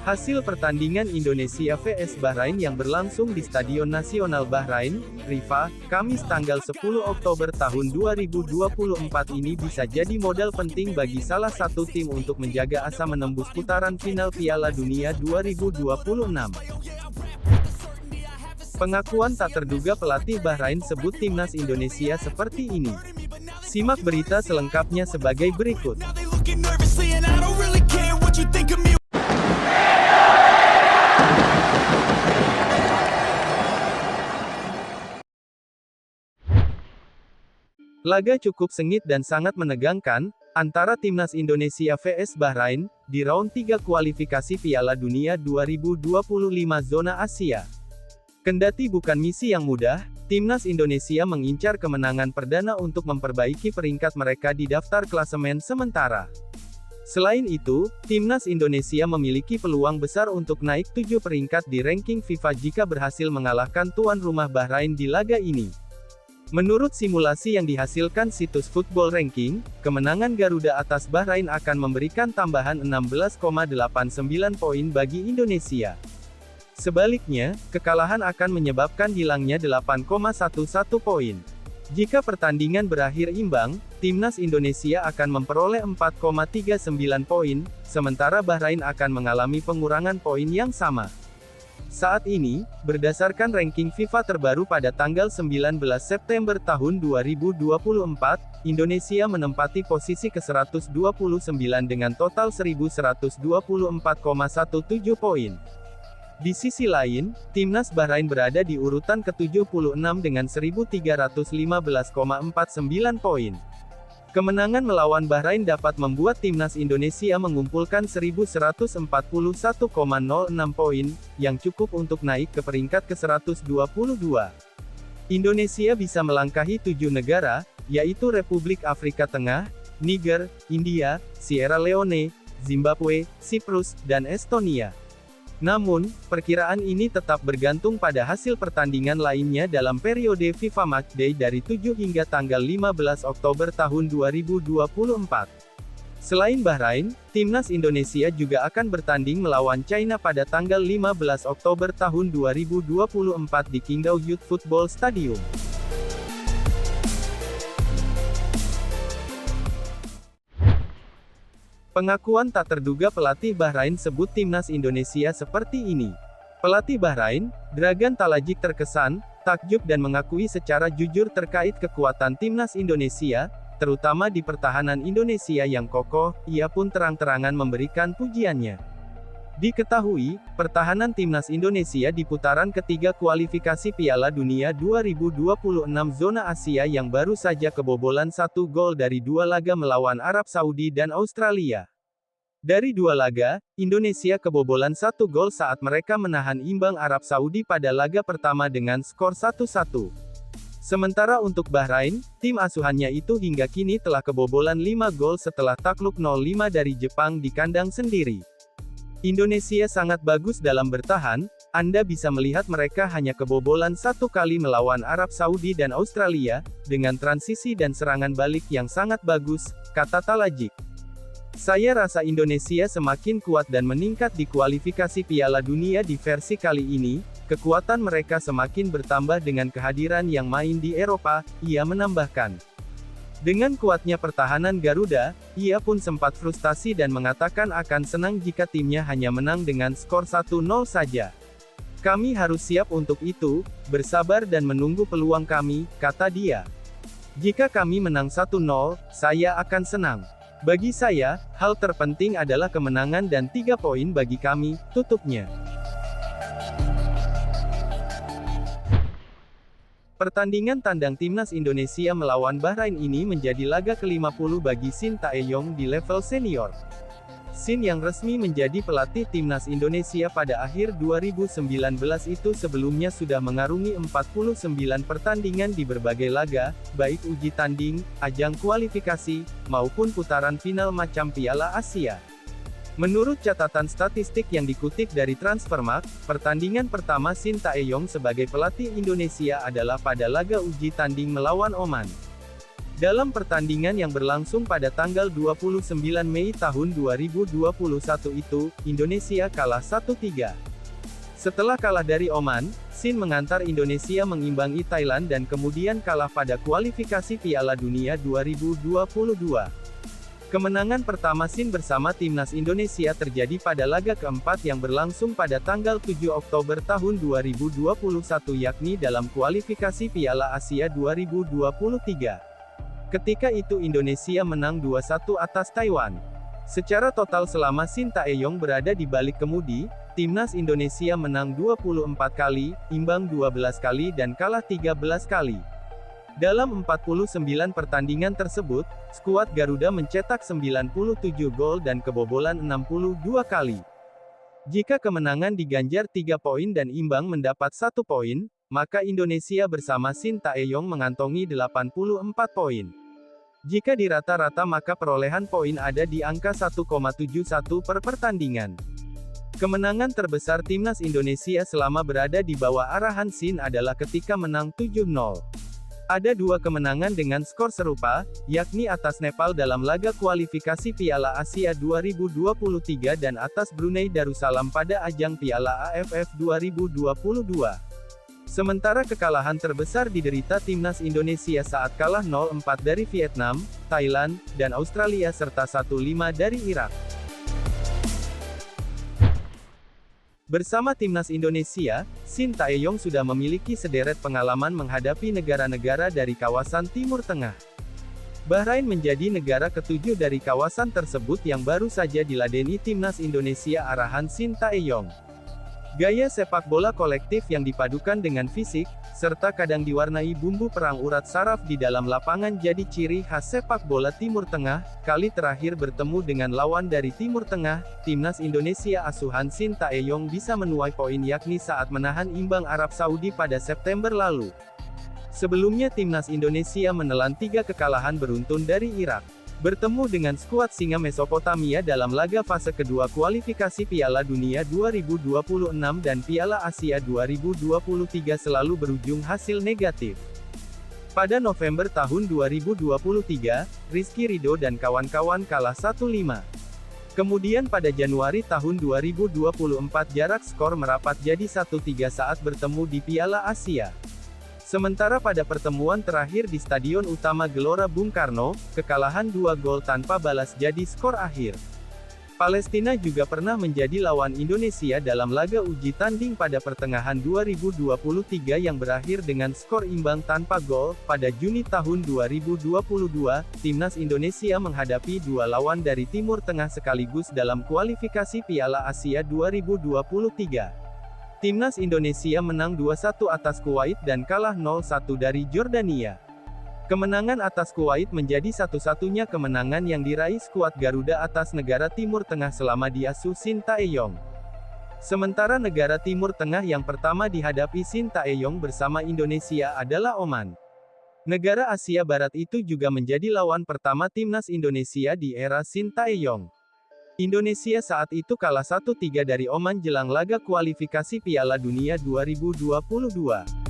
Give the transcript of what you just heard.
Hasil pertandingan Indonesia vs Bahrain yang berlangsung di Stadion Nasional Bahrain, Rifa, Kamis tanggal 10 Oktober tahun 2024 ini bisa jadi modal penting bagi salah satu tim untuk menjaga asa menembus putaran final Piala Dunia 2026. Pengakuan tak terduga pelatih Bahrain sebut timnas Indonesia seperti ini. Simak berita selengkapnya sebagai berikut. Laga cukup sengit dan sangat menegangkan, antara timnas Indonesia vs Bahrain, di round 3 kualifikasi Piala Dunia 2025 zona Asia. Kendati bukan misi yang mudah, timnas Indonesia mengincar kemenangan perdana untuk memperbaiki peringkat mereka di daftar klasemen sementara. Selain itu, timnas Indonesia memiliki peluang besar untuk naik 7 peringkat di ranking FIFA jika berhasil mengalahkan tuan rumah Bahrain di laga ini. Menurut simulasi yang dihasilkan situs Football Ranking, kemenangan Garuda atas Bahrain akan memberikan tambahan 16,89 poin bagi Indonesia. Sebaliknya, kekalahan akan menyebabkan hilangnya 8,11 poin. Jika pertandingan berakhir imbang, timnas Indonesia akan memperoleh 4,39 poin, sementara Bahrain akan mengalami pengurangan poin yang sama. Saat ini, berdasarkan ranking FIFA terbaru pada tanggal 19 September tahun 2024, Indonesia menempati posisi ke-129 dengan total 1124,17 poin. Di sisi lain, timnas Bahrain berada di urutan ke-76 dengan 1315,49 poin. Kemenangan melawan Bahrain dapat membuat timnas Indonesia mengumpulkan 1141,06 poin, yang cukup untuk naik ke peringkat ke-122. Indonesia bisa melangkahi 7 negara, yaitu Republik Afrika Tengah, Niger, India, Sierra Leone, Zimbabwe, Siprus, dan Estonia. Namun, perkiraan ini tetap bergantung pada hasil pertandingan lainnya dalam periode FIFA Matchday dari 7 hingga tanggal 15 Oktober tahun 2024. Selain Bahrain, timnas Indonesia juga akan bertanding melawan China pada tanggal 15 Oktober tahun 2024 di Qingdao Youth Football Stadium. Pengakuan tak terduga pelatih Bahrain sebut timnas Indonesia seperti ini. Pelatih Bahrain, Dragan Talajik terkesan, takjub dan mengakui secara jujur terkait kekuatan timnas Indonesia, terutama di pertahanan Indonesia yang kokoh. Ia pun terang-terangan memberikan pujiannya. Diketahui, pertahanan timnas Indonesia di putaran ketiga kualifikasi Piala Dunia 2026 zona Asia yang baru saja kebobolan 1 gol dari 2 laga melawan Arab Saudi dan Australia. Dari 2 laga, Indonesia kebobolan 1 gol saat mereka menahan imbang Arab Saudi pada laga pertama dengan skor 1-1. Sementara untuk Bahrain, tim asuhannya itu hingga kini telah kebobolan 5 gol setelah takluk 0-5 dari Jepang di kandang sendiri. Indonesia sangat bagus dalam bertahan, Anda bisa melihat mereka hanya kebobolan 1 kali melawan Arab Saudi dan Australia, dengan transisi dan serangan balik yang sangat bagus, kata Talajik. Saya rasa Indonesia semakin kuat dan meningkat di kualifikasi Piala Dunia di versi kali ini, kekuatan mereka semakin bertambah dengan kehadiran yang main di Eropa, ia menambahkan. Dengan kuatnya pertahanan Garuda, ia pun sempat frustasi dan mengatakan akan senang jika timnya hanya menang dengan skor 1-0 saja. Kami harus siap untuk itu, bersabar dan menunggu peluang kami, kata dia. Jika kami menang 1-0, saya akan senang. Bagi saya, hal terpenting adalah kemenangan dan 3 poin bagi kami, tutupnya. Pertandingan tandang timnas Indonesia melawan Bahrain ini menjadi laga ke-50 bagi Shin Tae-yong di level senior. Shin yang resmi menjadi pelatih timnas Indonesia pada akhir 2019 itu sebelumnya sudah mengarungi 49 pertandingan di berbagai laga, baik uji tanding, ajang kualifikasi, maupun putaran final macam Piala Asia. Menurut catatan statistik yang dikutip dari Transfermarkt, pertandingan pertama Shin Tae-yong sebagai pelatih Indonesia adalah pada laga uji tanding melawan Oman. Dalam pertandingan yang berlangsung pada tanggal 29 Mei tahun 2021 itu, Indonesia kalah 1-3. Setelah kalah dari Oman, Shin mengantar Indonesia mengimbangi Thailand dan kemudian kalah pada kualifikasi Piala Dunia 2022. Kemenangan pertama Shin bersama timnas Indonesia terjadi pada laga keempat yang berlangsung pada tanggal 7 Oktober tahun 2021 yakni dalam kualifikasi Piala Asia 2023. Ketika itu Indonesia menang 2-1 atas Taiwan. Secara total selama Shin Tae-yong berada di balik kemudi, timnas Indonesia menang 24 kali, imbang 12 kali dan kalah 13 kali. Dalam 49 pertandingan tersebut, skuad Garuda mencetak 97 gol dan kebobolan 62 kali. Jika kemenangan diganjar 3 poin dan imbang mendapat 1 poin, maka Indonesia bersama Shin Tae-yong mengantongi 84 poin. Jika dirata-rata maka perolehan poin ada di angka 1,71 per pertandingan. Kemenangan terbesar timnas Indonesia selama berada di bawah arahan Shin adalah ketika menang 7-0. Ada 2 kemenangan dengan skor serupa, yakni atas Nepal dalam laga kualifikasi Piala Asia 2023 dan atas Brunei Darussalam pada ajang Piala AFF 2022. Sementara kekalahan terbesar diderita timnas Indonesia saat kalah 0-4 dari Vietnam, Thailand, dan Australia serta 1-5 dari Irak. Bersama timnas Indonesia, Shin Tae-yong sudah memiliki sederet pengalaman menghadapi negara-negara dari kawasan Timur Tengah. Bahrain menjadi negara ketujuh dari kawasan tersebut yang baru saja diladeni timnas Indonesia arahan Shin Tae-yong. Gaya sepak bola kolektif yang dipadukan dengan fisik, serta kadang diwarnai bumbu perang urat saraf di dalam lapangan jadi ciri khas sepak bola Timur Tengah. Kali terakhir bertemu dengan lawan dari Timur Tengah, timnas Indonesia asuhan Shin Tae-yong bisa menuai poin yakni saat menahan imbang Arab Saudi pada September lalu. Sebelumnya timnas Indonesia menelan 3 kekalahan beruntun dari Irak. Bertemu dengan skuad Singa Mesopotamia dalam laga fase kedua kualifikasi Piala Dunia 2026 dan Piala Asia 2023 selalu berujung hasil negatif. Pada November tahun 2023, Rizky Ridho dan kawan-kawan kalah 1-5. Kemudian pada Januari tahun 2024 jarak skor merapat jadi 1-3 saat bertemu di Piala Asia. Sementara pada pertemuan terakhir di Stadion Utama Gelora Bung Karno, kekalahan 2 gol tanpa balas jadi skor akhir. Palestina juga pernah menjadi lawan Indonesia dalam laga uji tanding pada pertengahan 2023 yang berakhir dengan skor imbang tanpa gol. Pada Juni tahun 2022, timnas Indonesia menghadapi 2 lawan dari Timur Tengah sekaligus dalam kualifikasi Piala Asia 2023. Timnas Indonesia menang 2-1 atas Kuwait dan kalah 0-1 dari Jordania. Kemenangan atas Kuwait menjadi satu-satunya kemenangan yang diraih skuad Garuda atas negara Timur Tengah selama diasuh Shin Tae-yong. Sementara negara Timur Tengah yang pertama dihadapi Shin Tae-yong bersama Indonesia adalah Oman. Negara Asia Barat itu juga menjadi lawan pertama timnas Indonesia di era Shin Tae-yong. Indonesia saat itu kalah 1-3 dari Oman jelang laga kualifikasi Piala Dunia 2022.